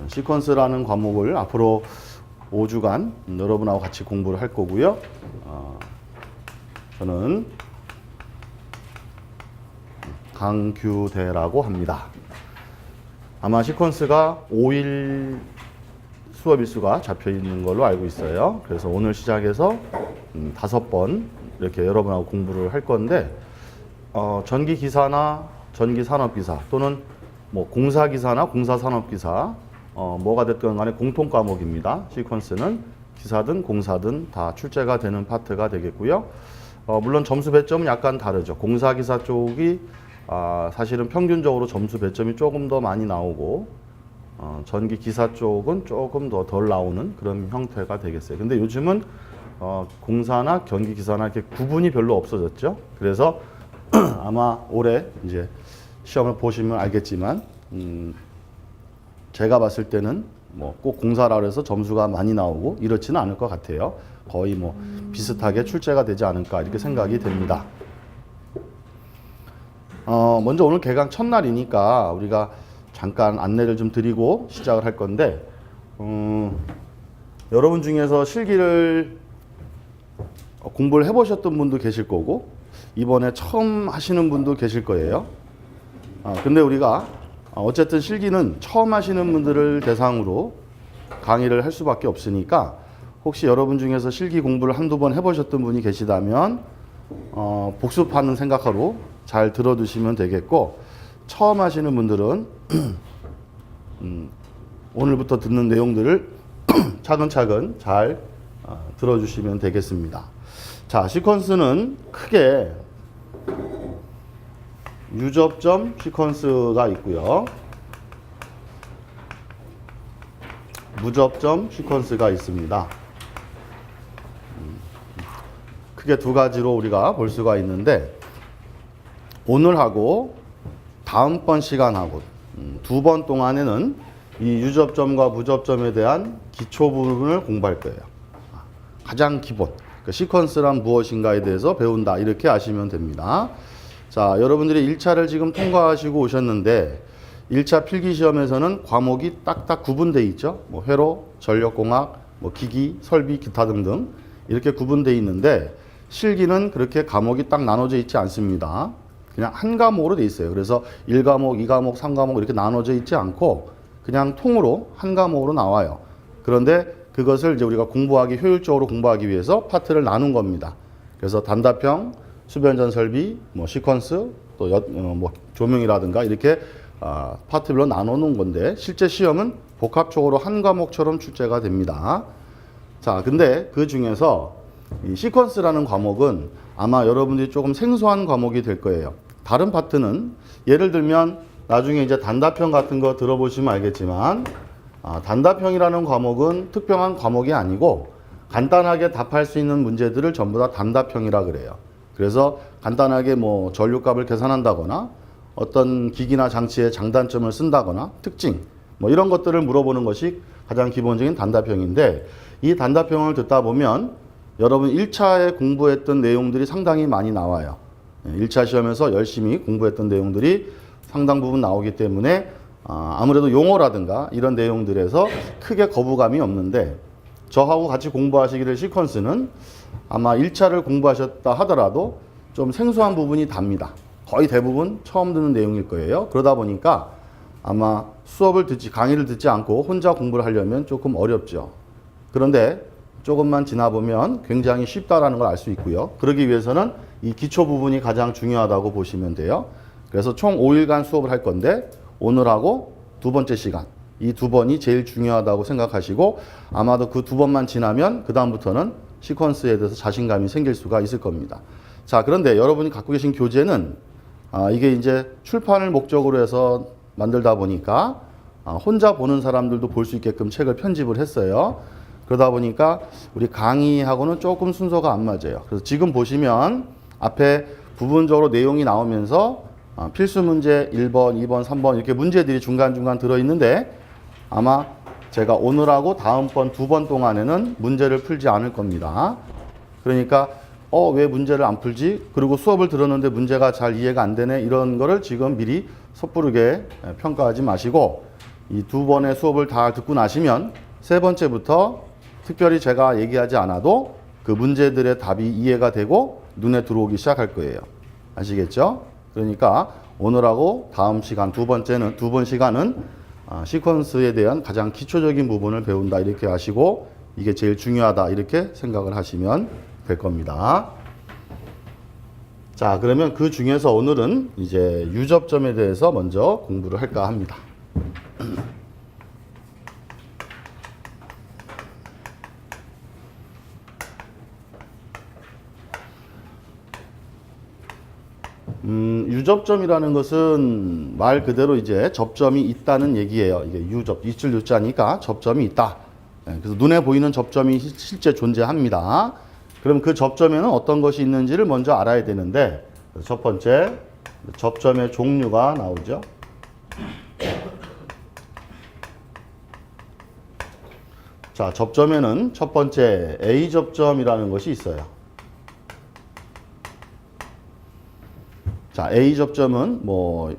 시퀀스라는 과목을 앞으로 5주간 여러분하고 같이 공부를 할 거고요. 저는 강규대라고 합니다. 아마 시퀀스가 5일 수업 일수가 잡혀 있는 걸로 알고 있어요. 그래서 오늘 시작해서 5번 이렇게 여러분하고 공부를 할 건데, 전기기사나 전기산업기사 또는 뭐 공사기사나 공사산업기사 뭐가 됐든 간에 공통 과목입니다. 시퀀스는 기사든 공사든 다 출제가 되는 파트가 되겠고요. 물론 점수 배점은 약간 다르죠. 공사기사 쪽이 사실은 평균적으로 점수 배점이 조금 더 많이 나오고, 전기기사 쪽은 조금 더 덜 나오는 그런 형태가 되겠어요. 근데 요즘은 공사나 전기기사나 이렇게 구분이 별로 없어졌죠. 그래서 아마 올해 이제 시험을 보시면 알겠지만, 제가 봤을 때는 뭐 꼭 공사라 해서 점수가 많이 나오고 이렇지는 않을 것 같아요. 거의 뭐 비슷하게 출제가 되지 않을까 이렇게 생각이 됩니다. 먼저 오늘 개강 첫날이니까 우리가 잠깐 안내를 좀 드리고 시작을 할 건데, 여러분 중에서 실기를 공부를 해보셨던 분도 계실 거고 이번에 처음 하시는 분도 계실 거예요. 근데 우리가 어쨌든 실기는 처음 하시는 분들을 대상으로 강의를 할 수밖에 없으니까, 혹시 여러분 중에서 실기 공부를 한두 번 해보셨던 분이 계시다면 복습하는 생각으로 잘 들어두시면 되겠고, 처음 하시는 분들은 오늘부터 듣는 내용들을 차근차근 잘 들어주시면 되겠습니다. 자, 시퀀스는 크게 유접점 시퀀스가 있고요, 무접점 시퀀스가 있습니다. 크게 두 가지로 우리가 볼 수가 있는데, 오늘하고 다음번 시간하고 두 번 동안에는 이 유접점과 무접점에 대한 기초 부분을 공부할 거예요. 가장 기본, 시퀀스란 무엇인가에 대해서 배운다 이렇게 아시면 됩니다. 자, 여러분들이 1차를 지금 통과하시고 오셨는데, 1차 필기시험에서는 과목이 딱딱 구분되어 있죠. 뭐 회로, 전력공학, 뭐 기기, 설비, 기타 등등 이렇게 구분되어 있는데, 실기는 그렇게 과목이 딱 나눠져 있지 않습니다. 그냥 한 과목으로 돼 있어요. 그래서 1과목, 2과목, 3과목 이렇게 나눠져 있지 않고 그냥 통으로 한 과목으로 나와요. 그런데 그것을 이제 우리가 효율적으로 공부하기 위해서 파트를 나눈 겁니다. 그래서 단답형, 수변전 설비, 뭐 시퀀스, 또 뭐 조명이라든가 이렇게 파트별로 나눠 놓은 건데, 실제 시험은 복합적으로 한 과목처럼 출제가 됩니다. 자, 근데 그 중에서 이 시퀀스라는 과목은 아마 여러분들이 조금 생소한 과목이 될 거예요. 다른 파트는 예를 들면 나중에 이제 단답형 같은 거 들어보시면 알겠지만, 단답형이라는 과목은 특별한 과목이 아니고 간단하게 답할 수 있는 문제들을 전부 다 단답형이라 그래요. 그래서 간단하게 뭐 전류값을 계산한다거나 어떤 기기나 장치의 장단점을 쓴다거나 특징 뭐 이런 것들을 물어보는 것이 가장 기본적인 단답형인데, 이 단답형을 듣다 보면 여러분 1차에 공부했던 내용들이 상당히 많이 나와요. 1차 시험에서 열심히 공부했던 내용들이 상당 부분 나오기 때문에 아무래도 용어라든가 이런 내용들에서 크게 거부감이 없는데, 저하고 같이 공부하시기를 시퀀스는 아마 1차를 공부하셨다 하더라도 좀 생소한 부분이 답니다. 거의 대부분 처음 듣는 내용일 거예요. 그러다 보니까 아마 강의를 듣지 않고 혼자 공부를 하려면 조금 어렵죠. 그런데 조금만 지나보면 굉장히 쉽다라는 걸 알 수 있고요. 그러기 위해서는 이 기초 부분이 가장 중요하다고 보시면 돼요. 그래서 총 5일간 수업을 할 건데, 오늘하고 두 번째 시간, 이 두 번이 제일 중요하다고 생각하시고, 아마도 그 두 번만 지나면 그 다음부터는 시퀀스에 대해서 자신감이 생길 수가 있을 겁니다. 자, 그런데 여러분이 갖고 계신 교재는 이게 이제 출판을 목적으로 해서 만들다 보니까 혼자 보는 사람들도 볼 수 있게끔 책을 편집을 했어요. 그러다 보니까 우리 강의하고는 조금 순서가 안 맞아요. 그래서 지금 보시면 앞에 부분적으로 내용이 나오면서 필수 문제 1번, 2번, 3번 이렇게 문제들이 중간중간 들어있는데, 아마 제가 오늘하고 다음번 두 번 동안에는 문제를 풀지 않을 겁니다. 그러니까 왜 문제를 안 풀지? 그리고 수업을 들었는데 문제가 잘 이해가 안 되네, 이런 거를 지금 미리 섣부르게 평가하지 마시고, 이 두 번의 수업을 다 듣고 나시면 세 번째부터 특별히 제가 얘기하지 않아도 그 문제들의 답이 이해가 되고 눈에 들어오기 시작할 거예요. 아시겠죠? 그러니까 오늘하고 다음 시간 두 번 시간은 시퀀스에 대한 가장 기초적인 부분을 배운다 이렇게 하시고 이게 제일 중요하다 이렇게 생각을 하시면 될 겁니다. 자, 그러면 그 중에서 오늘은 이제 유접점에 대해서 먼저 공부를 할까 합니다. 유접점이라는 것은 말 그대로 이제 접점이 있다는 얘기예요. 이게 유접, 있을 유자니까 접점이 있다. 그래서 눈에 보이는 접점이 실제 존재합니다. 그럼 그 접점에는 어떤 것이 있는지를 먼저 알아야 되는데 첫 번째 접점의 종류가 나오죠. 자, 접점에는 첫 번째 A접점이라는 것이 있어요. 자, A접점은 뭐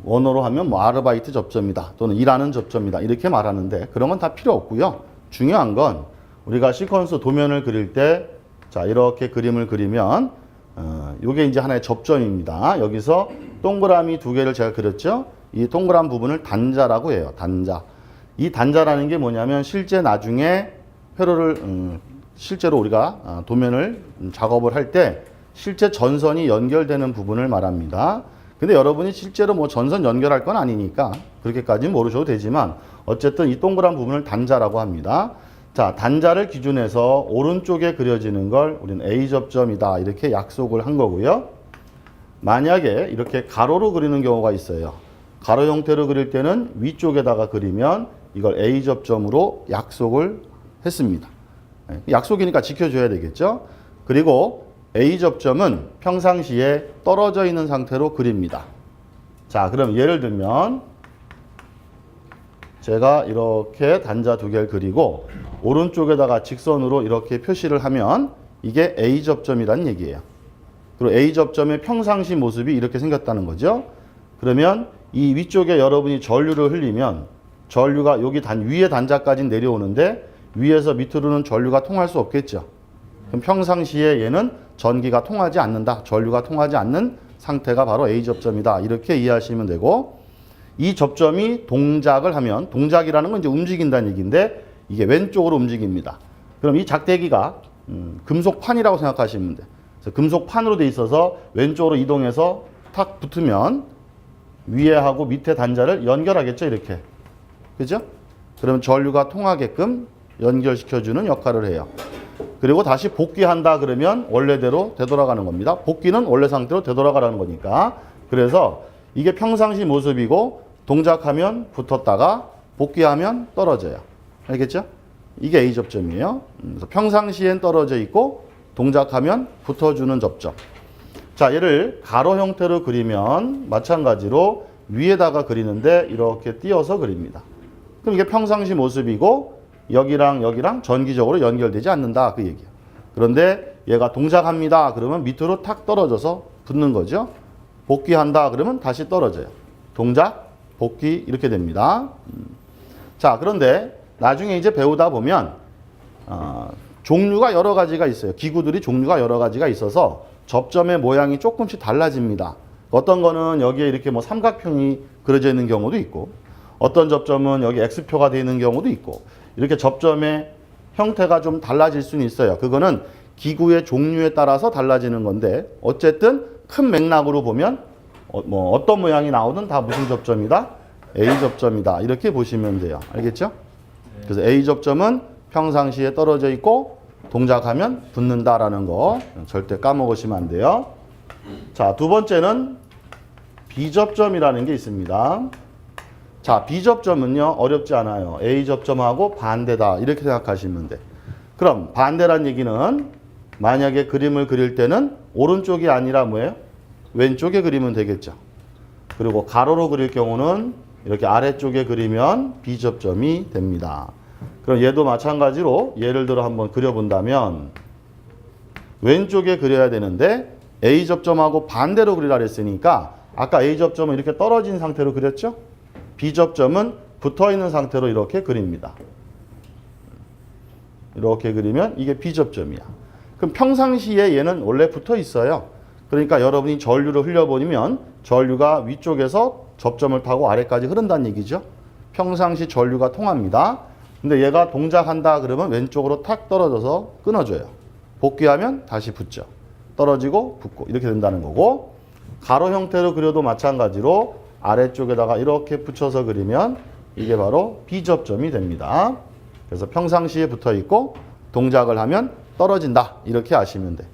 원어로 하면 뭐 아르바이트 접점이다 또는 일하는 접점이다 이렇게 말하는데 그런 건 다 필요 없고요. 중요한 건 우리가 시퀀스 도면을 그릴 때 자, 이렇게 그림을 그리면 요게 이제 하나의 접점입니다. 여기서 동그라미 두 개를 제가 그렸죠. 이 동그란 부분을 단자라고 해요. 단자. 이 단자라는 게 뭐냐면 실제 나중에 회로를 실제로 우리가 도면을 작업을 할 때 실제 전선이 연결되는 부분을 말합니다. 근데 여러분이 실제로 뭐 전선 연결할 건 아니니까 그렇게까지는 모르셔도 되지만 어쨌든 이 동그란 부분을 단자라고 합니다. 자, 단자를 기준해서 오른쪽에 그려지는 걸 우리는 A접점이다 이렇게 약속을 한 거고요. 만약에 이렇게 가로로 그리는 경우가 있어요. 가로 형태로 그릴 때는 위쪽에다가 그리면 이걸 A접점으로 약속을 했습니다. 약속이니까 지켜줘야 되겠죠. 그리고 A접점은 평상시에 떨어져 있는 상태로 그립니다. 자, 그럼 예를 들면 제가 이렇게 단자 두 개를 그리고 오른쪽에다가 직선으로 이렇게 표시를 하면 이게 A접점이라는 얘기예요. 그리고 A접점의 평상시 모습이 이렇게 생겼다는 거죠. 그러면 이 위쪽에 여러분이 전류를 흘리면 전류가 여기 위에 단자까지 내려오는데 위에서 밑으로는 전류가 통할 수 없겠죠. 그럼 평상시에 얘는 전기가 통하지 않는다. 전류가 통하지 않는 상태가 바로 A접점이다. 이렇게 이해하시면 되고 이 접점이 동작을 하면 동작이라는 건 이제 움직인다는 얘기인데 이게 왼쪽으로 움직입니다. 그럼 이 작대기가 금속판이라고 생각하시면 돼요. 그래서 금속판으로 돼 있어서 왼쪽으로 이동해서 탁 붙으면 위에 하고 밑에 단자를 연결하겠죠. 이렇게. 그죠? 그러면 전류가 통하게끔 연결시켜주는 역할을 해요. 그리고 다시 복귀한다 그러면 원래대로 되돌아가는 겁니다. 복귀는 원래 상태로 되돌아가라는 거니까. 그래서 이게 평상시 모습이고 동작하면 붙었다가 복귀하면 떨어져요. 알겠죠? 이게 A접점이에요. 그래서 평상시엔 떨어져 있고 동작하면 붙어주는 접점. 자, 얘를 가로 형태로 그리면 마찬가지로 위에다가 그리는데 이렇게 띄어서 그립니다. 그럼 이게 평상시 모습이고 여기랑 여기랑 전기적으로 연결되지 않는다 그 얘기예요. 그런데 얘가 동작합니다. 그러면 밑으로 탁 떨어져서 붙는 거죠. 복귀한다 그러면 다시 떨어져요. 동작, 복귀 이렇게 됩니다. 자, 그런데 나중에 이제 배우다 보면 종류가 여러 가지가 있어요. 기구들이 종류가 여러 가지가 있어서 접점의 모양이 조금씩 달라집니다. 어떤 거는 여기에 이렇게 뭐 삼각형이 그려져 있는 경우도 있고 어떤 접점은 여기 X표가 되어 있는 경우도 있고 이렇게 접점의 형태가 좀 달라질 수는 있어요. 그거는 기구의 종류에 따라서 달라지는 건데 어쨌든 큰 맥락으로 보면 뭐 어떤 모양이 나오든 다 무슨 접점이다? A접점이다. 이렇게 보시면 돼요. 알겠죠? 그래서 A접점은 평상시에 떨어져 있고 동작하면 붙는다라는 거 절대 까먹으시면 안 돼요. 자, 두 번째는 B접점이라는 게 있습니다. 자, B접점은요 어렵지 않아요. A접점하고 반대다 이렇게 생각하시면 돼. 그럼 반대란 얘기는 만약에 그림을 그릴 때는 오른쪽이 아니라 뭐예요? 왼쪽에 그리면 되겠죠. 그리고 가로로 그릴 경우는 이렇게 아래쪽에 그리면 B접점이 됩니다. 그럼 얘도 마찬가지로 예를 들어 한번 그려본다면 왼쪽에 그려야 되는데 A접점하고 반대로 그리라 그랬으니까 아까 A접점은 이렇게 떨어진 상태로 그렸죠? B접점은 붙어 있는 상태로 이렇게 그립니다. 이렇게 그리면 이게 B접점이야. 그럼 평상시에 얘는 원래 붙어 있어요. 그러니까 여러분이 전류를 흘려보내면 전류가 위쪽에서 접점을 타고 아래까지 흐른다는 얘기죠. 평상시 전류가 통합니다. 근데 얘가 동작한다 그러면 왼쪽으로 탁 떨어져서 끊어져요. 복귀하면 다시 붙죠. 떨어지고 붙고 이렇게 된다는 거고, 가로 형태로 그려도 마찬가지로 아래쪽에다가 이렇게 붙여서 그리면 이게 바로 B접점이 됩니다. 그래서 평상시에 붙어 있고 동작을 하면 떨어진다 이렇게 아시면 돼.